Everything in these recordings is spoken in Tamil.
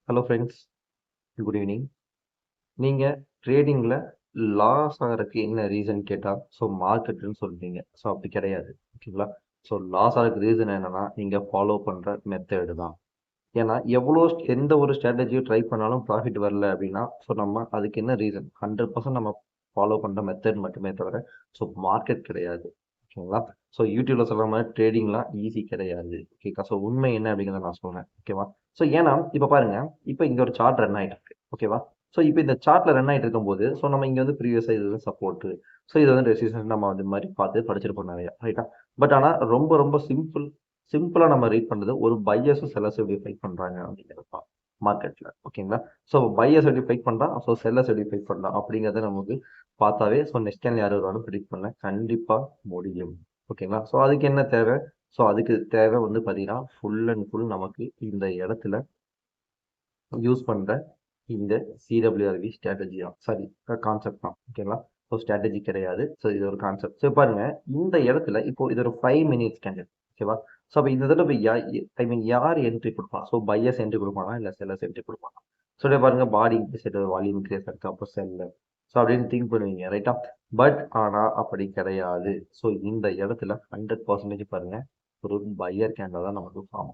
Hello friends, good evening. நீங்கள் ட்ரேடிங்கில் லாஸ் ஆகிறதுக்கு என்ன ரீசன் கேட்டால் மார்க்கெட்டுன்னு சொல்லுவீங்க. அப்படி கிடையாது. ஓகேங்களா? லாஸ் ஆகிறதுக்கு ரீசன் என்னன்னா நீங்கள் ஃபாலோ பண்ணுற மெத்தேடு தான். ஏன்னா எந்த ஒரு ஸ்ட்ராட்டஜியும் ட்ரை பண்ணாலும் ப்ராஃபிட் வரல அப்படின்னா நம்ம அதுக்கு என்ன ரீசன் 100% நம்ம ஃபாலோ பண்ணுற மெத்தட் மட்டுமே தவிர மார்க்கெட் கிடையாது. ஓகேங்களா? யூடியூப்ல சொல்ற மாதிரி ட்ரேடிங்லாம் ஈஸி கிடையாது. ஓகேக்கா? உண்மை என்ன அப்படிங்கிறத நான் சொல்றேன். ஓகேவா? ஏன்னா இப்போ பாருங்க, இப்போ இங்க ஒரு சார்ட் ரன் ஆயிட்டு இருக்கு. ஓகேவா? இப்போ இந்த சார்ட்ல ரன் ஆயிட்டு இருக்கும்போது நம்ம இங்க வந்து ப்ரீவியஸா இது சப்போர்ட், இது வந்து ரெசிஸ்டன்ஸ் நம்ம வந்து மாதிரி பார்த்து படிச்சிருப்போம் நிறையா, ரைட்டா? பட் ஆனா ரொம்ப ரொம்ப சிம்பிளா நம்ம ரீட் பண்றது ஒரு பையர்ஸும் செல்லர்ஸும் எப்படி ஃபைட் பண்றாங்க அப்படிங்கிறது தான் மார்க்கெட்ல. ஓகேங்களா? பையர்ஸ் எப்படி ஃபைட் பண்றா, செல்லர்ஸ் எப்படி ஃபைட் பண்றா அப்படிங்கறத நமக்கு பார்த்தாவே நெக்ஸ்ட் டைம் யார் வருவாலும் ப்ரிடிக்ட் பண்ண கண்டிப்பா முடியும். ஓகேங்களா? அதுக்கு என்ன தேவை? அதுக்கு தேவை வந்து பாத்தீங்கன்னா ஃபுல் அண்ட் ஃபுல் நமக்கு இந்த இடத்துல யூஸ் பண்ற இந்த சிடபிள்யூஆர்வி ஸ்ட்ராட்டஜி தான். சாரி, கான்செப்ட் தான். ஓகேங்களா? ஸ்ட்ராட்டஜி கிடையாது. இது ஒரு கான்செப்ட். பாருங்க, இந்த இடத்துல இப்போ இது ஒரு 5 மினிட்ஸ் கேண்டில். ஓகேவா? அப்ப இந்த இடத்துல ஐ மீன் யார் என்ட்ரி கொடுப்பா? பையர்ஸ் என்ட்ரி கொடுப்பானா இல்ல செல்லர்ஸ் என்ட்ரி கொடுப்பானா? பாருங்க, பாடி இன்க்ரீஸ் ஆயிட்டு வால்யூம் இன்க்ரீஸ் ஆயிட்டு அப்போ செல்லர். அப்படின்னு திங்க் பண்ணுவீங்க, ரைட்டா? பட் ஆனா அப்படி கிடையாது. இந்த இடத்துல 100% பாருங்க, ஒரு பையர் கேண்டில் தான் நமக்கு ஃபார்ம்.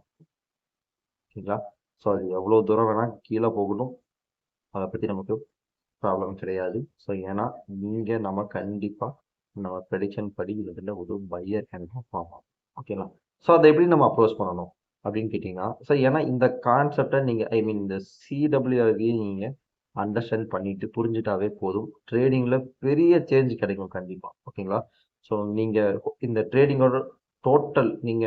ஓகேங்களா? அது எவ்வளவு தூரம் வேணா கீழே போகணும், அதை பத்தி நமக்கு ப்ராப்ளம் கிடையாது. ஏன்னா இங்க நம்ம கண்டிப்பா நம்ம ப்ரெடிக்ஷன் படி இதுல ஒரு பையர் கேண்டில் ஃபார்ம் ஆகும். ஓகேங்களா? அதை எப்படி நம்ம அப்ரோச் பண்ணணும் அப்படின்னு கேட்டீங்கன்னா, ஏன்னா இந்த கான்செப்டை நீங்க ஐ மீன் இந்த சிடபிள்யூஆர்வி நீங்க அண்டர்ஸ்டாண்ட் பண்ணிட்டு புரிஞ்சுட்டாவே போதும். ட்ரேடிங்ல பெரிய சேஞ்ச் கிடைக்கும் கண்டிப்பா. ஓகேங்களா? நீங்க இந்த ட்ரேடிங்கோட டோட்டல் நீங்க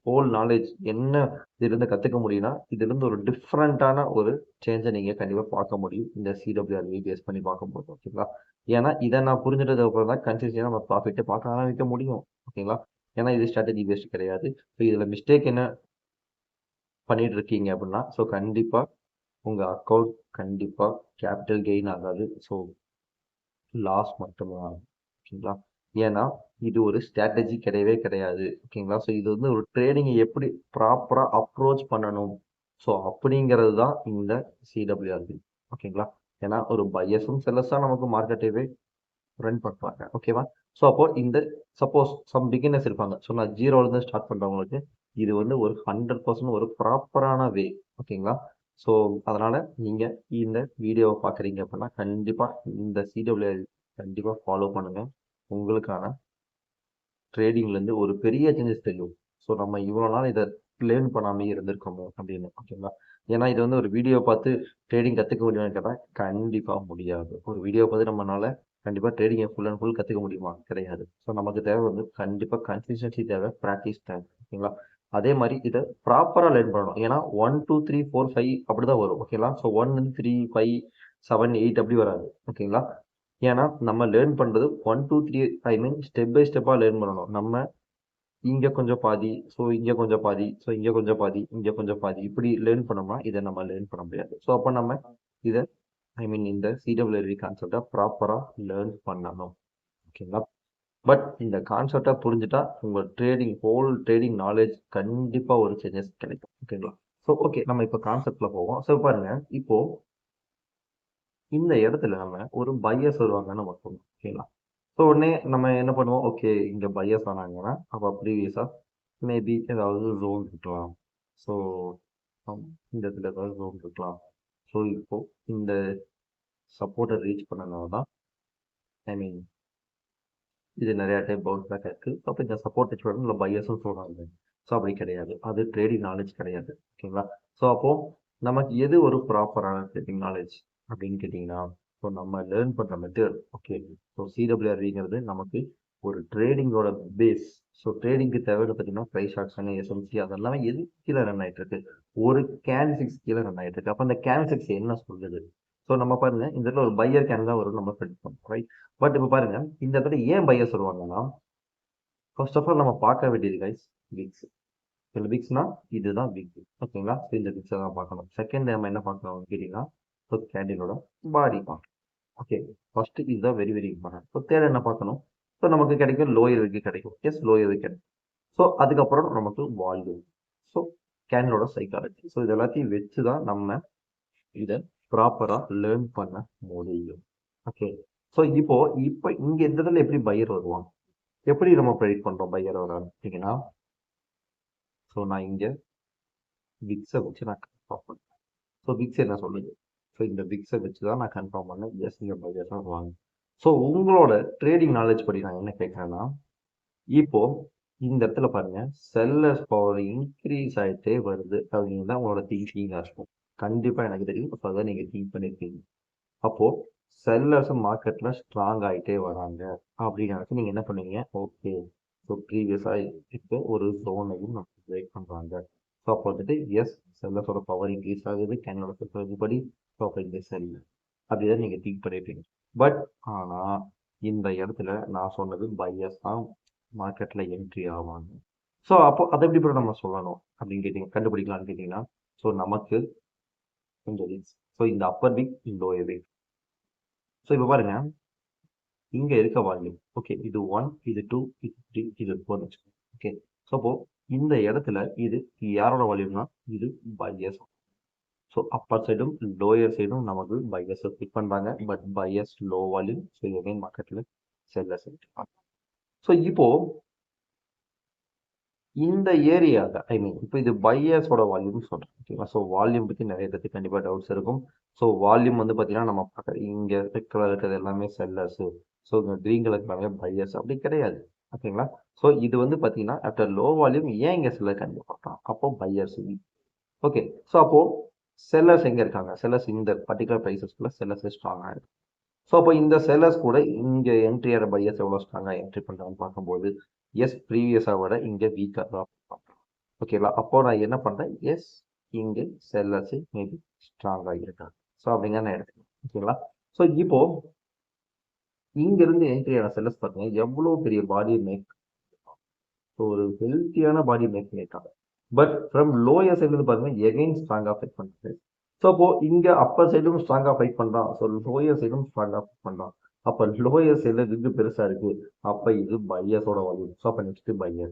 ஹோல் நாலேஜ் என்ன இதிலிருந்து கத்துக்க முடியும்னா, இதிலிருந்து ஒரு டிஃப்ரெண்டான ஒரு சேஞ்ச நீங்க கண்டிப்பா பார்க்க முடியும். இந்த சிடபிள்யூஆர்வி பேஸ் பண்ணி பார்க்கும்போது. ஓகேங்களா? ஏன்னா இத நான் புரிஞ்சுட்டதுக்கு அப்புறம் தான் கன்சிஸ்டன்ட்டா நம்ம ப்ராஃபிட்டே பார்க்க ஆரம்பிக்க முடியும். ஓகேங்களா? ஏன்னா இது ஸ்ட்ராட்டஜி பேஸ்ட் கிடையாது. இதுல மிஸ்டேக் என்ன பண்ணிட்டு இருக்கீங்க அப்படின்னா, கண்டிப்பா உங்க அக்கவுண்ட் கண்டிப்பா கேபிட்டல் கெயின் ஆகாது. லாஸ் மட்டும்தான். ஓகேங்களா? ஏன்னா இது ஒரு ஸ்ட்ராட்டஜி கிடையவே கிடையாது. ஓகேங்களா? இது வந்து ஒரு ட்ரேடிங்கை எப்படி ப்ராப்பரா அப்ரோச் பண்ணணும். அப்படிங்கிறது தான் இந்த சிடபிள்யூஆர்பி. ஓகேங்களா? ஏன்னா ஒரு பையர்ஸும் செல்லர்ஸா நமக்கு மார்க்கெட்டவே ரன் பண்ணுவாங்க. ஓகேவா? அப்போ இந்த சப்போஸ் சம் பிகினர்ஸ் இருப்பாங்க. நான் 0ல இருந்து ஸ்டார்ட் பண்றவங்களுக்கு இது வந்து ஒரு 100% ஒரு ப்ராப்பரான வே. ஓகேங்களா? ஸோ அதனால நீங்க இந்த வீடியோவை பார்க்குறீங்க அப்படின்னா கண்டிப்பா இந்த சிடபிள்யூஆர் கண்டிப்பா ஃபாலோ பண்ணுங்க. உங்களுக்கான ட்ரேடிங்லேருந்து ஒரு பெரிய சேஞ்சஸ் தெரியும். நம்ம இவ்வளோ நாள் இதை லேர்ன் பண்ணாமே இருந்திருக்கோமோ அப்படின்னு. ஓகேங்களா? ஏன்னா இது வந்து ஒரு வீடியோ பார்த்து ட்ரேடிங் கற்றுக்க முடியுமான்னு கேட்டால் கண்டிப்பாக முடியாது. ஒரு வீடியோ பார்த்து நம்மளால கண்டிப்பாக ட்ரேடிங்கை ஃபுல் அண்ட் ஃபுல் கற்றுக்க முடியுமா? கிடையாது. நமக்கு தேவை வந்து கண்டிப்பாக கன்சிஸ்டன்சி தேவை, ப்ராக்டிஸ் தேவை. ஓகேங்களா? அதே மாதிரி இதை ப்ராப்பராக லேர்ன் பண்ணணும். ஏன்னா 1 2 3 4 5 அப்படி தான் வரும். ஓகேங்களா? 1 3 5 7 8 அப்படி வராது. ஓகேங்களா? ஏன்னா நம்ம லேர்ன் பண்றது 1 2 3 ஐ மீன் ஸ்டெப் பை ஸ்டெப்பா லேர்ன் பண்ணணும். நம்ம இங்க கொஞ்சம் பாதி, இங்க கொஞ்சம் பாதி, இங்க கொஞ்சம் பாதி, இங்க கொஞ்சம் பாதி இப்படி லேர்ன் பண்ணோம்னா இதை நம்ம லேர்ன் பண்ண முடியாது. அப்ப நம்ம இதை ஐ மீன் இந்த சிடபிள்யூஆர்வி கான்செப்டை ப்ராப்பரா லேர்ன் பண்ணணும். ஓகேங்களா? பட் இந்த கான்செப்டை புரிஞ்சுட்டா உங்க ஹோல் ட்ரேடிங் நாலேஜ் கண்டிப்பா ஒரு சேஞ்சஸ் கிடைக்கும். ஓகேங்களா? ஓகே, நம்ம இப்போ கான்செப்ட்ல போவோம். பாருங்க, இப்போ இந்த இடத்துல நம்ம ஒரு பையர்ஸ் வருவாங்கன்னு நம்ம சொல்லுவோம். ஓகேங்களா? உடனே நம்ம என்ன பண்ணுவோம்? ஓகே, இங்க பையர்ஸ் ஆனாங்கன்னா அப்போ ப்ரீவியஸா மேபி ஏதாவது ஜோன் இருக்கலாம். ஸோ இந்த இடத்துல ஏதாவது ஜோன் இருக்கலாம். இப்போ இந்த சப்போர்ட்டை ரீச் பண்ணனால தான் ஐ மீன் இது நிறைய டைம் பவுன்ஸ் பேக் இருக்கு. அப்போ இந்த சப்போர்ட் ரீச் பண்ணணும் இல்லை பையர்ஸும் சொல்றாங்க. அப்படி கிடையாது. அது ட்ரேடிங் நாலேஜ் கிடையாது. ஓகேங்களா? அப்போ நமக்கு எது ஒரு ப்ராப்பரான ட்ரேடிங் நாலேஜ் அப்படின்னு கேட்டிங்கன்னா, நம்ம லேர்ன் பண்ற மெத்தட். ஓகே, சிடபிள்யூஆர்விங்கிறது நமக்கு ஒரு ட்ரேடிங்கோட பேஸ். ட்ரேடிங்க்கு தேவைன்னு பார்த்தீங்கன்னா ப்ரைஸ் ஆக்ஷன், எஸ்எம்சி அதெல்லாம் எது கீழே ரன் ஆயிட்டு இருக்கு? ஒரு கேண்டில்ஸ்டிக்ஸ் கீழே ரன் ஆயிட்டு இருக்கு. அப்போ அந்த கேண்டில்ஸ்டிக்ஸ் என்ன சொல்லுது? நம்ம பாருங்க, இந்த இடத்துல ஒரு பையர் கேன் தான் வரும் நம்ம ப்ரெடிக்ட் பண்ணுறோம், ரைட்? பட் இப்போ பாருங்க, இந்த இடத்துல ஏன் பையர் சொல்லுவாங்கன்னா, ஃபர்ஸ்ட் ஆஃப் ஆல் நம்ம பார்க்க வேண்டியது கைஸ் விக்ஸ். இந்த விக்ஸ்னா இதுதான் விக். ஓகேங்களா? இந்த விக்ஸை தான் பார்க்கணும். செகண்ட் நம்ம என்ன பார்க்கணும் கேட்டீங்கன்னா, கேண்டிலோட பாடி பார்க்கணும். ஓகே, ஃபர்ஸ்ட் இதுதான் வெரி வெரி இம்பார்ட்டன்ட். தேர்ட் என்ன பார்க்கணும்? நமக்கு கிடைக்கும் லோயர் விக்கு கிடைக்கும். எஸ், லோயர் விக் கிடைக்கும். அதுக்கப்புறம் நமக்கு வால்யூம். கேண்டிலோட சைக்காலஜி. இது எல்லாத்தையும் வச்சு தான் நம்ம இதை ப்ராப்பரா லேர்ன் பண்ண முடியும். ஓகே. ஸோ இப்போ இங்க இந்த இடத்துல எப்படி பையர் வருவாங்க, எப்படி நம்ம ப்ரெடிக்ட் பண்றோம் பையர் வரான்னு பார்த்தீங்கன்னா, ஸோ நான் இங்க விக்ஸை வச்சு நான் கன்ஃபார்ம் பண்ணேன். ஸோ விக்ஸ் என்ன சொல்லுது, ஸோ இந்த விக்ஸை வச்சு தான் நான் கன்ஃபார்ம் பண்ணேன் எஸ் இங்கே பையர்ஸ் தான் வருவாங்க. ஸோ உங்களோட ட்ரேடிங் நாலேஜ் படி நான் என்ன கேட்குறேன்னா, இப்போ இந்த இடத்துல பாருங்க செல்லர்ஸ் பவர் இன்க்ரீஸ் ஆகிட்டே வருது அப்படின்னு தான் உங்களோட திங்கிங்காக இருக்கும். கண்டிப்பா எனக்கு தெரியும். ஸோ அதான் நீங்க திங்க் பண்ணிருக்கீங்க. அப்போ செல்லர்ஸ் மார்க்கெட்ல ஸ்ட்ராங் ஆகிட்டே வராங்க அப்படின்னு நீங்க என்ன பண்ணுவீங்க, ஓகே ஸோ ப்ரீவியஸா இப்போ ஒரு ஜோனையும் நம்ம பிரேக் பண்றாங்க. ஸோ அப்போ வந்துட்டு எஸ் செல்லர்ஸோட பவர் இன்க்ரீஸ் ஆகுது, கேனோட படி ஸோ அப்போ இந்த செல் அப்படிதான் நீங்க திங்க் பண்ணிருப்பீங்க. பட் ஆனா இந்த இடத்துல நான் சொன்னது பையர்ஸ் தான் மார்க்கெட்ல என்ட்ரி ஆவாங்க. ஸோ அப்போ அதை எப்படி கூட நம்ம சொல்லணும் அப்படின்னு கேட்டீங்க, கண்டுபிடிக்கலாம்னு கேட்டீங்கன்னா, ஸோ நமக்கு கொஞ்சம் ஸோ இந்த upper wick lower wick. So இப்போ பாருங்க இங்க இருக்க வால்யூம், ஓகே இது 1, இது 2, இது 3, இது 4 வச்சுக்கோங்க. ஓகே. ஸோ அப்போ இந்த இடத்துல இது யாரோட வால்யூம்னா இது பையர்ஸ். ஸோ அப்பர் சைடும் லோயர் சைடும் நமக்கு பையர்ஸ் பிக் பண்றாங்க. But buyers low volume. So again மார்க்கெட்ல செல்லர்ஸ். ஸோ இப்போ இந்த ஏரியாவில் ஐ மீன் இப்போ இது பையர்ஸோட வால்யூம் சொல்கிறேன். ஓகேங்களா. ஸோ வால்யூம் பற்றி நிறைய பேருக்கு கண்டிப்பாக டவுட்ஸ் இருக்கும். ஸோ வால்யூம் வந்து பார்த்தீங்கன்னா நம்ம பார்க்க இங்கே ரெட் கலர் இருக்கிறது எல்லாமே செல்லர்ஸு, ஸோ இந்த க்ரீன் கலர் எல்லாமே பையர்ஸ் அப்படி கிடையாது. ஓகேங்களா. ஸோ இது வந்து பார்த்தீங்கன்னா ஆஃப்டர் லோ வால்யூம் ஏன் இங்கே செல்லர் கண்டிப்பாக பார்க்கலாம், அப்போ பையர்ஸ். ஓகே. ஸோ அப்போது செல்லர்ஸ் எங்கே இருக்காங்க, செல்லர்ஸ் இந்த பர்டிகுலர் ப்ரைஸஸ்க்குள்ள செல்லர்ஸ் ஸ்ட்ராங்காக இருக்கு. ஸோ அப்போ இந்த செல்லர்ஸ் கூட இங்கே என்ட்ரி ஆகிற பையர்ஸ் எவ்வளோ ஸ்ட்ராங்காக என்ட்ரி பண்ணுறாங்கன்னு பார்க்கும்போது எஸ் ப்ரீவியஸாக விட இங்கே வீக்காக தான் பண்ணுறோம். ஓகேங்களா. அப்போ நான் என்ன பண்ணுறேன், எஸ் இங்கே செல்லர்ஸ் மேபி ஸ்ட்ராங்காக இருக்காங்க. ஸோ அப்படிங்க நான் எடுத்துக்கிறேன். ஓகேங்களா. ஸோ இப்போ இங்கிருந்து என்ட்ரி ஆன செல்லர்ஸ் பார்த்தீங்கன்னா எவ்வளோ பெரிய பாடியை மேக், ஸோ ஒரு ஹெல்த்தியான பாடி மேக் பண்ணியிருக்காங்க. பட் ஃப்ரம் லோயர் சைடு பார்த்தீங்கன்னா எகைன் ஸ்ட்ராங்காக ஃபைட் பண்ணுறது. ஸோ அப்போ இங்க அப்பர் சைடும் ஸ்ட்ராங்கா ஃபைட் பண்றான், ஸோ லோயர் சைடும் ஸ்ட்ராங்கா ஃபைட் பண்றான். அப்ப லோயர் சைடுல இது பெருசா இருக்கு, அப்ப இது பையர்ஸோட வால்யூம். ஸோ அப்ப நெக்ஸ்ட் பையர்.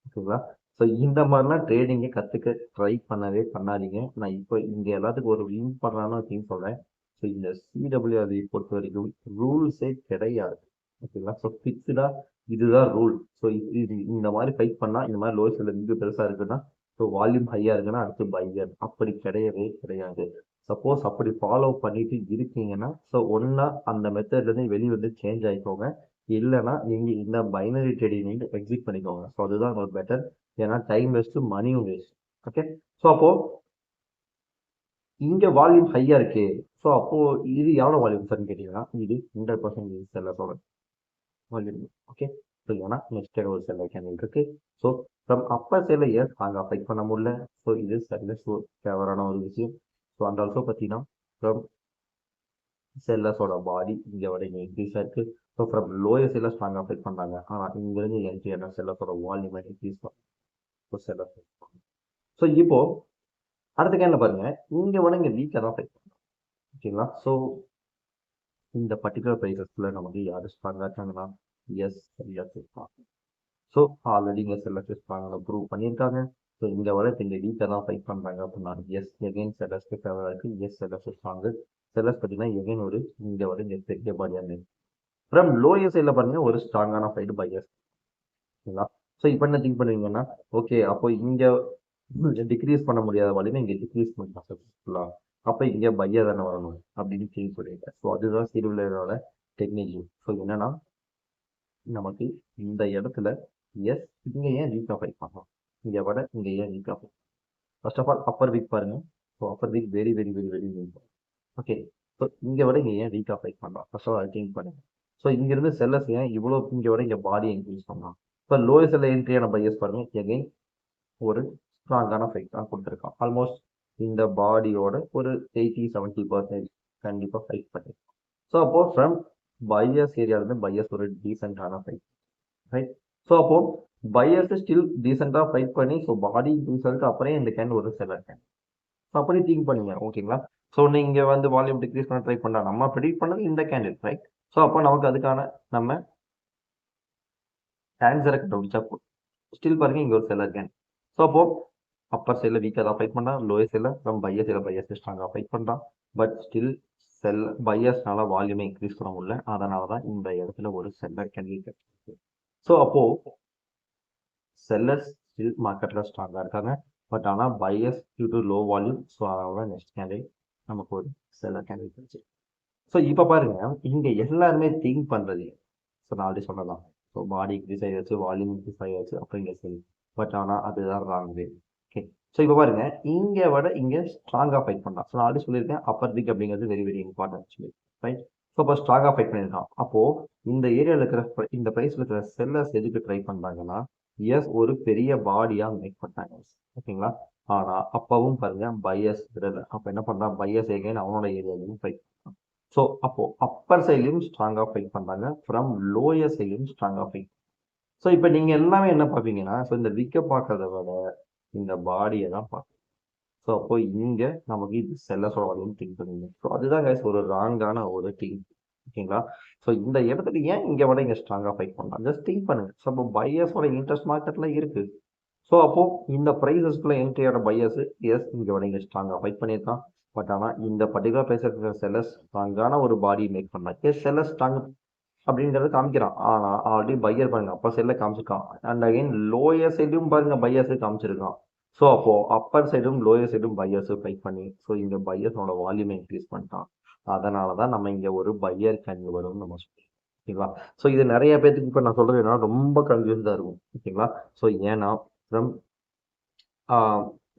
ஓகேங்களா. ஸோ இந்த மாதிரிலாம் ட்ரேடிங்கை கத்துக்க ட்ரை பண்ணவே பண்ணாதீங்க. நான் இப்போ இங்க எல்லாத்துக்கும் ஒரு இம்பார்ட்டன்டான திங் சொல்றேன். ஸோ இந்த சிடபிள்யூஆர்ஐ பொறுத்த வரைக்கும் ரூல்ஸே கிடையாது. ஓகேங்களா. ஸோ ஃபிக்ஸ்டா இதுதான் ரூல். ஸோ இது இந்த மாதிரி ஃபைட் பண்ணா இந்த மாதிரி லோயர் சைடுல இது பெருசா இருக்குன்னா, ஸோ வால்யூம் ஹையா இருக்குன்னா அடுத்து பையர். அப்படி கிடையவே கிடையாது. சப்போஸ் அப்படி ஃபாலோ பண்ணிட்டு இருக்கீங்கன்னா, ஸோ ஒன்னா அந்த மெத்தட்ல இருந்து வெளியே வந்து சேஞ்ச் ஆகிக்கோங்க. இல்லைன்னா நீங்க இந்த பைனரி ட்ரேடிங் நீங்க எக்ஸிட் பண்ணிக்கோங்க. ஸோ அதுதான் உங்களுக்கு பெட்டர். ஏன்னா டைம் வேஸ்ட், மணியும் வேஸ்ட். ஓகே. ஸோ அப்போ இங்க வால்யூம் ஹையா இருக்கு. ஸோ அப்போ இது எவ்வளவு வால்யூம் சார்னு கேட்டீங்கன்னா இது 100% செல்லர்ஸோட வால்யூம். ஓகே. ஸோ ஏன்னா நெக்ஸ்ட் ஒரு செல்லர் கேண்டில் இருக்கு. ஸோ ஃப்ரம் அப்பர் சைடில் ஏன் அங்கே ஃபைட் பண்ண முடியல, ஸோ இது செல்லர்ஸ் ஃபேவரான ஒரு விஷயம். ஸோ அண்ட் ஆல்சோ பார்த்தீங்கன்னா ஃப்ரம் செல்லர்ஸோட பாடி இங்கே வர இங்கே இன்க்ரீஸ் ஆயிருக்கு. ஸோ ஃப்ரம் லோயர் சைடில் ஸ்ட்ராங்காக ஃபைட் பண்ணுறாங்க. ஆனால் இங்கிருந்து என்ட்ரி ஆன செல்லர்ஸோட வால்யூம் இன்க்ரீஸ் பண்ணும் செல்லர்ஸ். ஸோ இப்போ அடுத்த கேண்டில் பாருங்க, இங்கே வர இங்கே வீக்காக தான் ஃபைட் பண்ணுறாங்க. ஓகேங்களா. ஸோ இந்த பர்டிகுலர் ப்ரைஸஸ்ல நமக்கு யார் ஸ்ட்ராங்காக இருக்காங்கன்னா எஸ் செல்லர்ஸ் இருப்பாங்க. ஸோ ஆல்ரெடி இங்கே செல்லர்ஸ் ஸ்ட்ராங்காக ப்ரூவ் பண்ணியிருக்காங்க. ஸோ இங்கே வர இப்போ இங்கே வீக்காக தான் ஃபைட் பண்ணுறாங்க அப்படின்னா எஸ் எகைன் செல்லர்ஸ்க்கு ஃபேவராக இருக்குது. Yes sellers strong. செல்லர்ஸ் பார்த்தீங்கன்னா எகைன் ஒரு இங்கே வர இந்த பெரிய பாடியாக இருக்கு. ஃப்ரம் லோயர் சைடில் பாருங்க ஒரு ஸ்ட்ராங்கான ஃபைட் பையர்ஸ். ஓகேங்களா. ஸோ இப்போ என்ன திங்க் பண்ணுவீங்கன்னா, ஓகே அப்போ இங்கே டிக்ரீஸ் பண்ண முடியாத வழினா இங்கே டிக்ரீஸ் பண்ணலாம் சக்ஸஸ்ஃபுல்லாக, அப்போ இங்கே பையர் தானே வரணும் அப்படின்னு திங்க் சொல்லியிருக்கேன். ஸோ அதுதான் சிறுவிலரோட டெக்னிக். ஸோ என்னன்னா நமக்கு இந்த இடத்துல எஸ் இங்கே ஏன் வீக்காக ஃபைட் பண்ணலாம், இங்கே விட இங்கே ஏன் வீக்காக fight. First of all upper weak பாருங்க. So upper weak very very very very weak. Okay. So இங்கே விட இங்கே ஏன் வீக்காக ஃபைட் பண்ணலாம், ஃபர்ஸ்ட் ஆஃப் ஆல் திங்க் பண்ணுங்க. ஸோ இங்கிருந்து செல்லர்ஸ் ஏன் இவ்வளோ இங்கே விட இங்கே பாடியை இன்க்ரீஸ் பண்ணலாம். இப்போ லோயர் செல்ல என்ட்ரியான பையர்ஸ் பாருங்க எகைன் ஒரு ஸ்ட்ராங்கான ஃபைட் தான் கொடுத்துருக்கான். ஆல்மோஸ்ட் இந்த பாடியோட ஒரு 80-70% கண்டிப்பாக ஃபைட் பண்ணியிருக்கான். ஸோ அப்போ ஃப்ரம் பையர்ஸ் ஏரியாவிலேருந்து பையர்ஸ் ஒரு டீசென்டான ஃபைட். ரைட். ஸோ அப்போ பையர்ஸ் ஸ்டில் டீசெண்டாக ஃபைட் பண்ணி ஸோ பாடி இன்க்ரீஸ் அப்புறம் இந்த கேன் ஒரு செல்லர் கேன். ஸோ அப்படி திங்க் பண்ணுங்க. ஓகேங்களா. ஸோ நீங்க வந்து வால்யூம் டிக்ரீஸ் பண்ண ட்ரை பண்ணலாம். நம்ம ப்ரெடிக்ட் பண்ணது இந்த கேண்டில் ரைட். ஸோ அப்போ நமக்கு அதுக்கான நம்ம ஆன்சரை கண்டுபிடிச்சா போதும். ஸ்டில் பாருங்க இங்க ஒரு செல்லர் கேன். ஸோ அப்போ அப்பர் சைடில் வீக்காக தான் ஃபைட் பண்ணான், லோயர் சைடில் நம்ம பையர் சைடில் பையர்ஸ் ஸ்ட்ராங்காக ஃபைட் பண்ணுறான். பட் ஸ்டில் பையர்ஸ்னால வால்யூமை இன்க்ரீஸ் பண்ண முடியல. அதனால தான் இந்த இடத்துல ஒரு செல்லர் கேண்டில் கிடைச்சிருக்கு. ஸோ அப்போ செல்லர்ஸ் ஸ்டில் மார்க்கெட்டில் ஸ்ட்ராங்காக இருக்காங்க. பட் ஆனால் buyers due to low volume. So அதனால நெக்ஸ்ட் கேண்டில் நமக்கு ஒரு செல்லர் கேண்டில் கிடைச்சி. ஸோ இப்போ பாருங்க, இங்கே எல்லாருமே திங்க் பண்ணுறது, ஸோ நான் ஆல்ரெடி சொல்லலாம். ஸோ பாடி இன்க்ரீஸ் ஆகியாச்சு, வால்யூம் இன்க்ரீஸ் ஆகியாச்சு, அப்புறம் இங்கே செல். பட் ஆனால் அதுதான் ராங் வே. ஓகே, ஸோ இப்போ பாருங்க, இங்கே விட இங்கே ஸ்ட்ராங்காக ஃபைட் பண்ணலாம். ஸோ நான் ஆல்ரெடி சொல்லியிருக்கேன், அப்பர் வீக் அப்படிங்கிறது வெரி வெரி இம்பார்ட்டன்ட் சொல்லி, ரைட்? ஸோ இப்போ ஸ்ட்ராங்காக ஃபைட் பண்ணியிருக்கான். அப்போது இந்த ஏரியாவில் இருக்கிற இந்த ப்ரைஸில் இருக்கிற செல்லர்ஸ் எதுக்கு ட்ரை பண்ணுறாங்கன்னா, எஸ் ஒரு பெரிய பாடியாக மேக் பண்ணாங்க. ஓகேங்களா? ஆனால் அப்பவும் பாருங்க பையர்ஸ் விடலை. அப்போ என்ன பண்ணுறான், பையர்ஸ் எகைன் அவனோட ஏரியாலையும் ஃபைட் பண்ணுறான். ஸோ அப்போ அப்பர் சைட்லையும் ஸ்ட்ராங்காக ஃபைட் பண்ணுறாங்க, ஃப்ரம் லோயர் சைட்லையும் ஸ்ட்ராங்காக ஃபைட். ஸோ இப்போ நீங்கள் எல்லாமே என்ன பார்ப்பீங்கன்னா, ஸோ இந்த விக்கை பார்க்கறத விட இந்த பாடியை தான் பார்க்கணும். ஸோ அப்போ இங்கே நமக்கு இது செல்லஸோட வால்யூம் திங்க் பண்ணுங்க. ஸோ அதுதான் கைஸ் ஒரு ராங்கான ஒரு திங்க். ஓகேங்களா? ஸோ இந்த இடத்துல ஏன் இங்கே விட இங்கே ஸ்ட்ராங்காக ஃபைட் பண்ணலாம், ஜஸ்ட் திங்க் பண்ணுங்க. ஸோ அப்போ பையர்ஸோட இன்ட்ரெஸ்ட் மார்க்கெட்டில் இருக்கு. ஸோ அப்போ இந்த ப்ரைஸஸ்க்குள்ள என்ட்ரியோட பையர்ஸ் எஸ் இங்கே விட இங்கே ஸ்ட்ராங்காக ஃபைட் பண்ணியிருக்கான். பட் ஆனால் இந்த பர்டிகுலர் ப்ரைஸ் இருக்கிற செல்லர்ஸ் ஸ்ட்ராங்கான ஒரு பாடி மேக் பண்ணாங்க. எஸ் செல்லர்ஸ் ஸ்ட்ராங் அப்படின்றத காமிக்கிறான். ஆனால் ஆல்ரெடி பையர் பாருங்க அப்பர் சைடில் காமிச்சிருக்கான். அண்ட் அகைன் லோயர் சைடும் பாருங்க பையர்ஸு காமிச்சிருக்கான். ஸோ அப்போ அப்பர் சைடும் லோயர் சைடும் பையர்ஸு ஃபைட் பண்ணி, ஸோ இங்கே பையர்ஸோட வால்யூமை இன்க்ரீஸ் பண்ணிட்டான். அதனால தான் நம்ம இங்கே ஒரு பையர் கேண்டில் வரும்னு நம்ம சொல்லுவோம். ஓகேங்களா? ஸோ இது நிறைய பேருக்கு இப்போ நான் சொல்றது என்னன்னா ரொம்ப கன்ஃபியூஸ்டாக இருக்கும். ஓகேங்களா? ஸோ ஏன்னா ஃப்ரம்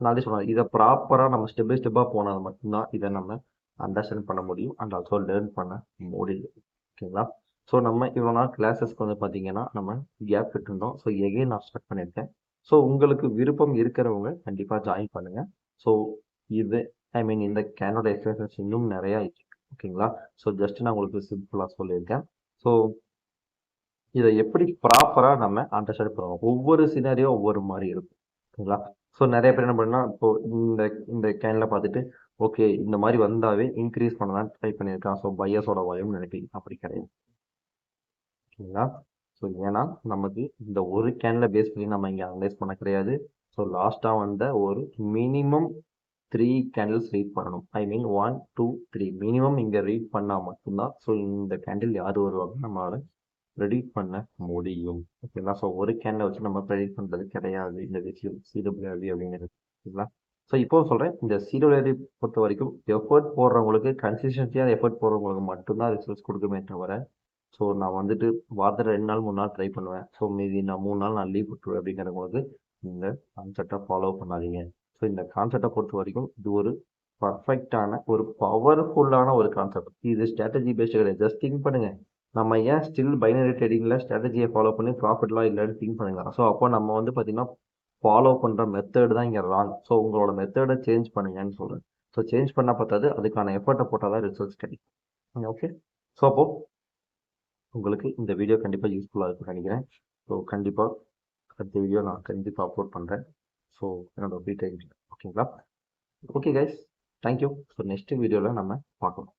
நான் சொன்னேன், இதை ப்ராப்பராக நம்ம ஸ்டெப் பை ஸ்டெப்பாக போனால் மட்டும்தான் இதை நம்ம அண்டர்ஸ்டாண்ட் பண்ண முடியும் அண்ட் ஆல்சோ லேர்ன் பண்ண முடியும். ஓகேங்களா? ஸோ நம்ம இவ்வளோ நாள் கிளாஸஸ்க்கு வந்து பார்த்தீங்கன்னா நம்ம கேப் விட்டுருந்தோம். ஸோ எகைன் நான் ஸ்டார்ட் பண்ணியிருக்கேன். ஸோ உங்களுக்கு விருப்பம் இருக்கிறவங்க கண்டிப்பாக ஜாயின் பண்ணுங்கள். ஸோ இது இந்த கேனோட எக்ஸ்பிரஷன்ஸ் இன்னும் நிறையா இருக்கு. ஓகேங்களா? ஸோ ஜஸ்ட் நான் உங்களுக்கு சிம்பிளாக சொல்லியிருக்கேன். ஸோ இதை எப்படி ப்ராப்பராக நம்ம அண்டர்ஸ்டாண்ட் பண்ணுவோம். ஒவ்வொரு சினாரியோ ஒவ்வொரு மாதிரி இருக்கும். ஓகேங்களா? ஸோ நிறைய பேர் என்ன பண்ணால் இப்போ இந்த இந்த கேனில் பார்த்துட்டு ஓகே இந்த மாதிரி வந்தாவே இன்க்ரீஸ் பண்ண தான் ட்ரை பண்ணியிருக்கான். ஸோ பையர்ஸோட வால்யூம் நினைப்பீங்க, அப்படி கிடையாது. ஓகேங்களா? ஸோ ஏன்னா நமக்கு இந்த ஒரு கேனில் பேஸ் பண்ணி நம்ம இங்கே அனலைஸ் பண்ண கிடையாது. ஸோ லாஸ்ட்டாக வந்த ஒரு மினிமம் 3 கேண்டில்ஸ் ரீட் பண்ணணும். 1, 2, 3 மினிமம் இங்கே ரீட் பண்ணால் மட்டும்தான் ஸோ இந்த கேண்டில் யார் வருவாங்க நம்மளால ப்ரெடிக்ட் பண்ண முடியும். ஓகேங்களா? ஸோ ஒரு கேண்டை வச்சு நம்ம ப்ரெடிக்ட் பண்ணுறது கிடையாது இந்த விஷயம் சிடபிள்யூஆர்வி அப்படிங்கிறது. ஓகேங்களா? ஸோ இப்போ சொல்கிறேன், இந்த சிடபிள்யூஆர்வி பொறுத்த வரைக்கும் எஃபர்ட் போடுறவங்களுக்கு, கன்சிஸ்டன்சியாக எஃபர்ட் போடுறவங்களுக்கு மட்டும்தான் ரிசல்ட்ஸ் கொடுக்குமே தவிர, ஸோ நான் வந்துட்டு வாரத்தில் 2 நாள் 3 நாள் ட்ரை பண்ணுவேன், ஸோ மீதி நான் 3 நாள் நான் லீவ் விட்டுருவேன் அப்படிங்கிறவங்களுக்கு இந்த கான்செப்டை ஃபாலோ பண்ணாதீங்க. ஸோ இந்த கான்செப்டை பொறுத்த வரைக்கும் இது ஒரு பர்ஃபெக்டான ஒரு பவர்ஃபுல்லான ஒரு கான்செப்ட். இது ஸ்ட்ராட்டஜி பேஸ்டு கிடையாது. ஜஸ்ட் திங்க் பண்ணுங்கள், நம்ம ஏன் ஸ்டில் பைனரி ட்ரேடிங்கில் ஸ்ட்ராட்டஜியை ஃபாலோ பண்ணி ப்ராஃபிட்லாம் இல்லைன்னு திங்க் பண்ணுங்க. ஸோ அப்போ நம்ம வந்து பார்த்தீங்கன்னா ஃபாலோ பண்ணுற மெத்தட் தான் இங்கே ராங். ஸோ உங்களோட மெத்தடை சேஞ்ச் பண்ணுங்கன்னு சொல்கிறேன். ஸோ சேஞ்ச் பண்ணால் பார்த்தாது, அதுக்கான எஃபர்ட்டை போட்டால் தான் ரிசல்ட்ஸ் கிடைக்கும். ஓகே, ஸோ அப்போது உங்களுக்கு இந்த வீடியோ கண்டிப்பாக யூஸ்ஃபுல்லாக இருக்கும்னு நினைக்கிறேன். ஸோ கண்டிப்பாக அடுத்த வீடியோ நான் கண்டிப்பாக அப்லோட் பண்ணுறேன். ஸோ என்னோட ஃப்ரீ டைம். ஓகேங்களா? Okay guys, thank you. So next வீடியோவில் நம்ம பார்க்கலாம்.